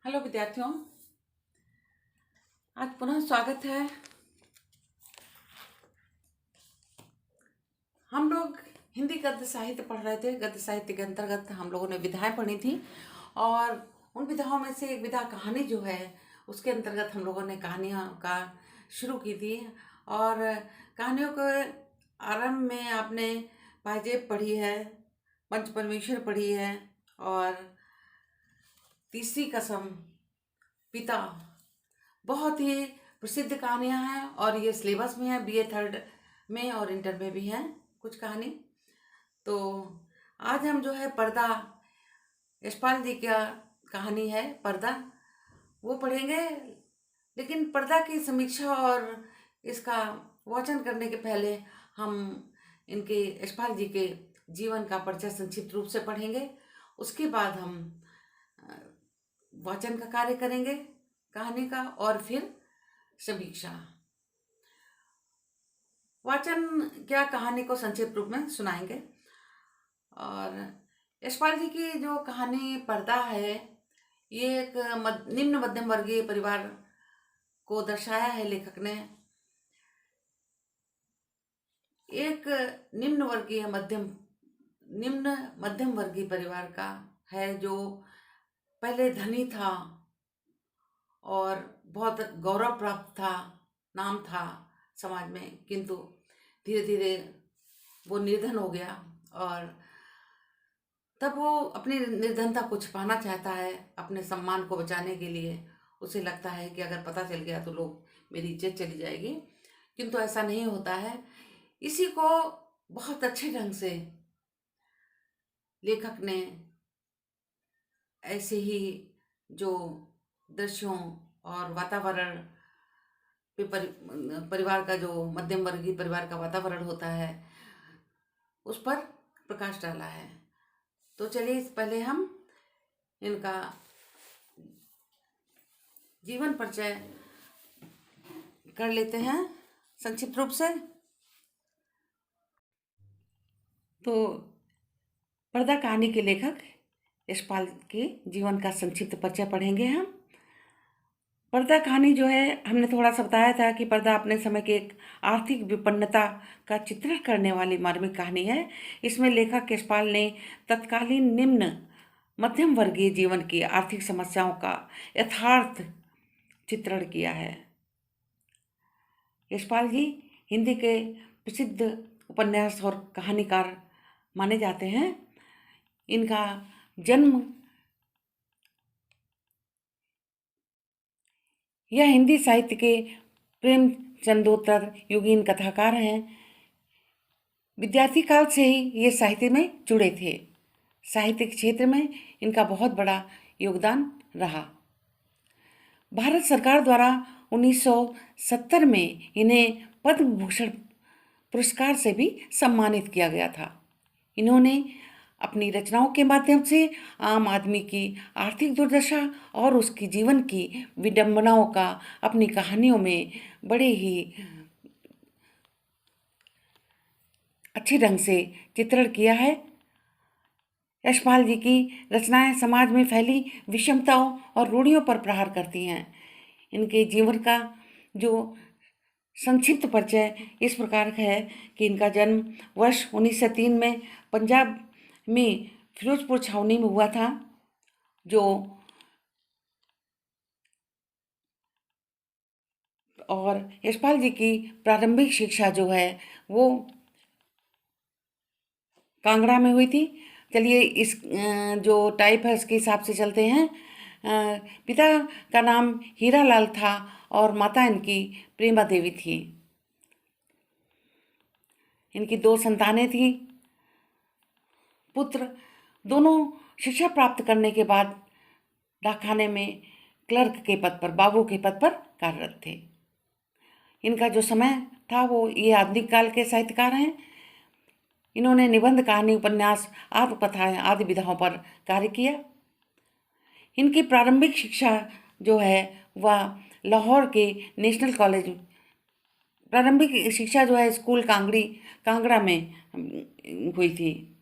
Hello विद्यार्थियों, आज पुनः स्वागत है। हम लोग हिंदी गद्य साहित्य पढ़ रहे थे। गद्य साहित्य के अंतर्गत हम लोगों ने विधाएं पढ़ी थी और उन विधाओं में से एक विधा कहानी जो है उसके अंतर्गत हम लोगों ने कहानियों का शुरू की थी। और कहानियों के आरंभ में आपने पाजेब पढ़ी है, पंच परमेश्वर पढ़ी है और तीसरी कसम, पिता, बहुत ही प्रसिद्ध कहानियां हैं और ये सिलेबस में है, बीए थर्ड में और इंटर में भी हैं कुछ कहानी। तो आज हम जो है पर्दा, यशपाल जी का कहानी है पर्दा, वो पढ़ेंगे। लेकिन पर्दा की समीक्षा और इसका वाचन करने के पहले हम इनके यशपाल जी के जीवन का परिचय संक्षिप्त रूप से पढ़ेंगे। उसके बाद हम वाचन का कार्य करेंगे कहानी का और फिर समीक्षा। वाचन क्या, कहानी को संक्षिप्त रूप में सुनाएंगे। और यशपाल जी की जो कहानी पर्दा है, ये एक निम्न मध्यम वर्गीय परिवार को दर्शाया है लेखक ने। एक निम्न मध्यम वर्गीय परिवार का है जो पहले धनी था और बहुत गौरव प्राप्त था, नाम था समाज में, किंतु धीरे धीरे वो निर्धन हो गया और तब वो अपनी निर्धनता को छिपाना चाहता है अपने सम्मान को बचाने के लिए। उसे लगता है कि अगर पता चल गया तो लोग, मेरी इज्जत चली जाएगी, किंतु ऐसा नहीं होता है। इसी को बहुत अच्छे ढंग से लेखक ने ऐसे ही जो दृश्यों और वातावरण पे परिवार का, जो मध्यम वर्गीय परिवार का वातावरण होता है, उस पर प्रकाश डाला है। तो चलिए पहले हम इनका जीवन परिचय कर लेते हैं संक्षिप्त रूप से। तो पर्दा कहानी के लेखक यशपाल के जीवन का संक्षिप्त परिचय पढ़ेंगे हम। पर्दा कहानी जो है, हमने थोड़ा सा बताया था कि पर्दा अपने समय के एक आर्थिक विपन्नता का चित्रण करने वाली मार्मिक कहानी है। इसमें लेखक यशपाल ने तत्कालीन निम्न मध्यम वर्गीय जीवन की आर्थिक समस्याओं का यथार्थ चित्रण किया है। यशपाल जी हिंदी के प्रसिद्ध उपन्यास और कहानीकार माने जाते हैं। इनका जन्म, यह हिंदी साहित्य के प्रेमचंदोत्तर युगीन कथाकार हैं। विद्यार्थी काल से ही ये साहित्य में जुड़े थे। साहित्य के क्षेत्र में इनका बहुत बड़ा योगदान रहा। भारत सरकार द्वारा 1970 में इन्हें पद्म भूषण पुरस्कार से भी सम्मानित किया गया था। इन्होंने अपनी रचनाओं के माध्यम से आम आदमी की आर्थिक दुर्दशा और उसकी जीवन की विडंबनाओं का अपनी कहानियों में बड़े ही अच्छे ढंग से चित्रण किया है। यशपाल जी की रचनाएं समाज में फैली विषमताओं और रूढ़ियों पर प्रहार करती हैं। इनके जीवन का जो संक्षिप्त परिचय इस प्रकार है कि इनका जन्म वर्ष 1903 में पंजाब में फिरोजपुर छावनी में हुआ था, जो और यशपाल जी की प्रारंभिक शिक्षा जो है वो कांगड़ा में हुई थी। चलिए इस जो टाइप है उसके हिसाब से चलते हैं। पिता का नाम हीरालाल था और माता इनकी प्रेमा देवी थी। इनकी 2 संतानें थीं। पुत्र दोनों शिक्षा प्राप्त करने के बाद डाकखाने में क्लर्क के पद पर, बाबू के पद पर कार्यरत थे। इनका जो समय था वो, ये आधुनिक काल के साहित्यकार हैं। इन्होंने निबंध, कहानी, उपन्यास, आत्मकथाएं आदि विधाओं पर कार्य किया। इनकी प्रारंभिक शिक्षा जो है वह लाहौर के नेशनल कॉलेज प्रारंभिक शिक्षा जो है स्कूल कांगड़ा में हुई थी।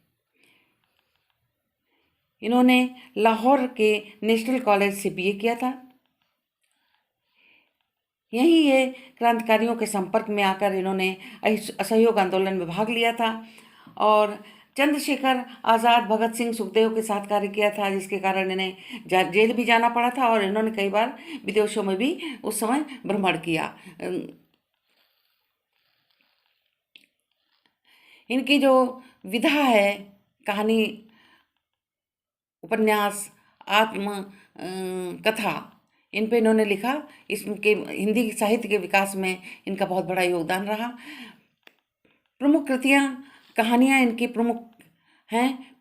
इन्होंने लाहौर के नेशनल कॉलेज से बीए किया था। यहीं ये क्रांतिकारियों के संपर्क में आकर इन्होंने असहयोग आंदोलन में भाग लिया था और चंद्रशेखर आज़ाद, भगत सिंह, सुखदेव के साथ कार्य किया था, जिसके कारण इन्हें जेल भी जाना पड़ा था और इन्होंने कई बार विदेशों में भी उस समय भ्रमण किया। इनकी जो विधा है, कहानी, उपन्यास, आत्म कथा, इन पे इन्होंने लिखा। इसके हिंदी साहित्य के विकास में इनका बहुत बड़ा योगदान रहा। प्रमुख कृतियाँ, कहानियाँ इनकी प्रमुख हैं।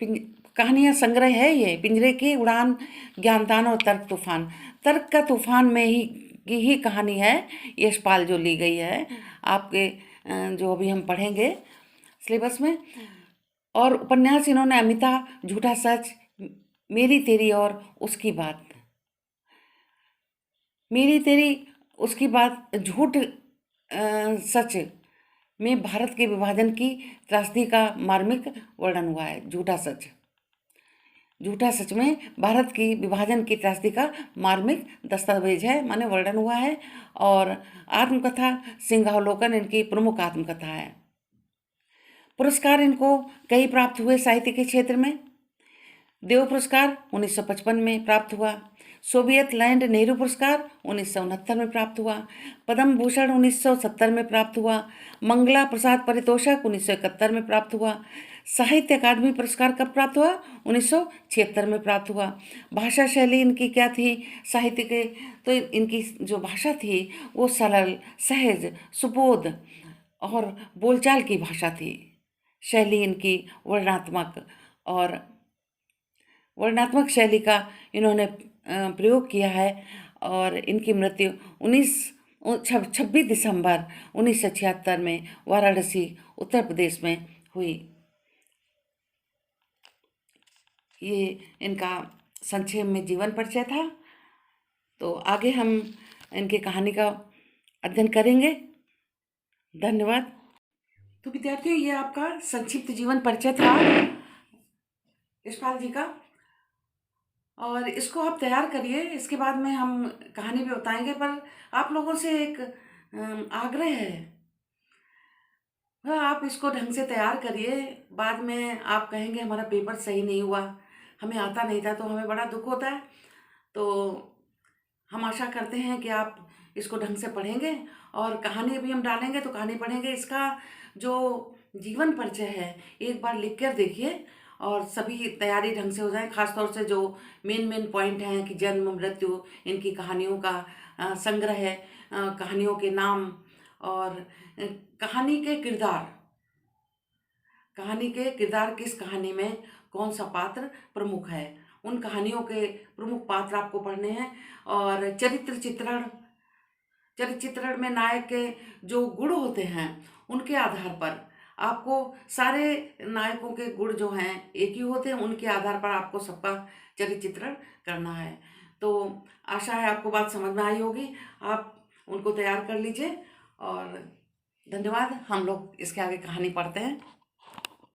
कहानियाँ संग्रह है ये पिंजरे की उड़ान, ज्ञानदान और तर्क तूफान। तर्क का तूफान में ही की ही कहानी है यशपाल जो ली गई है आपके जो अभी हम पढ़ेंगे सिलेबस में। और उपन्यास इन्होंने अमिता, झूठा सच, मेरी तेरी और उसकी बात, मेरी तेरी उसकी बात, झूठ सच में भारत के विभाजन की त्रासदी का मार्मिक वर्णन हुआ है। झूठा सच में भारत की विभाजन की त्रासदी का मार्मिक दस्तावेज है, माने वर्णन हुआ है। और आत्मकथा सिंहावलोकन इनकी प्रमुख आत्मकथा है। पुरस्कार इनको कई प्राप्त हुए साहित्य के क्षेत्र में। देव पुरस्कार 1955 में प्राप्त हुआ। सोवियत लैंड नेहरू पुरस्कार 1969 में प्राप्त हुआ। पद्म भूषण 1970 में प्राप्त हुआ। मंगला प्रसाद पारितोषिक 1971 में प्राप्त हुआ। साहित्य अकादमी पुरस्कार कब प्राप्त हुआ? 1976 में प्राप्त हुआ। भाषा शैली इनकी क्या थी साहित्य के? तो इनकी जो भाषा थी वो सरल, सहज, सुबोध और बोलचाल की भाषा थी। शैली इनकी वर्णनात्मक शैली का इन्होंने प्रयोग किया है। और इनकी मृत्यु 26 दिसंबर 1976 में वाराणसी, उत्तर प्रदेश में हुई। ये इनका संक्षेप में जीवन परिचय था। तो आगे हम इनकी कहानी का अध्ययन करेंगे। धन्यवाद। तो विद्यार्थियों, ये आपका संक्षिप्त जीवन परिचय था यशपाल जी का, और इसको आप तैयार करिए। इसके बाद में हम कहानी भी बताएंगे, पर आप लोगों से एक आग्रह है, आप इसको ढंग से तैयार करिए। बाद में आप कहेंगे हमारा पेपर सही नहीं हुआ, हमें आता नहीं था, तो हमें बड़ा दुख होता है। तो हम आशा करते हैं कि आप इसको ढंग से पढ़ेंगे। और कहानी भी हम डालेंगे तो कहानी पढ़ेंगे। इसका जो जीवन परिचय है एक बार लिख कर देखिए और सभी तैयारी ढंग से हो जाए। खासतौर से जो मेन पॉइंट हैं कि जन्म, मृत्यु, इनकी कहानियों का संग्रह है, कहानियों के नाम और कहानी के किरदार, किस कहानी में कौन सा पात्र प्रमुख है, उन कहानियों के प्रमुख पात्र आपको पढ़ने हैं। और चरित्र चित्रण में नायक के जो गुण होते हैं उनके आधार पर आपको सारे नायकों के गुण जो हैं एक ही होते हैं, उनके आधार पर आपको सबका चरित्र चित्रण करना है। तो आशा है आपको बात समझ में आई होगी। आप उनको तैयार कर लीजिए और धन्यवाद। हम लोग इसके आगे कहानी पढ़ते हैं।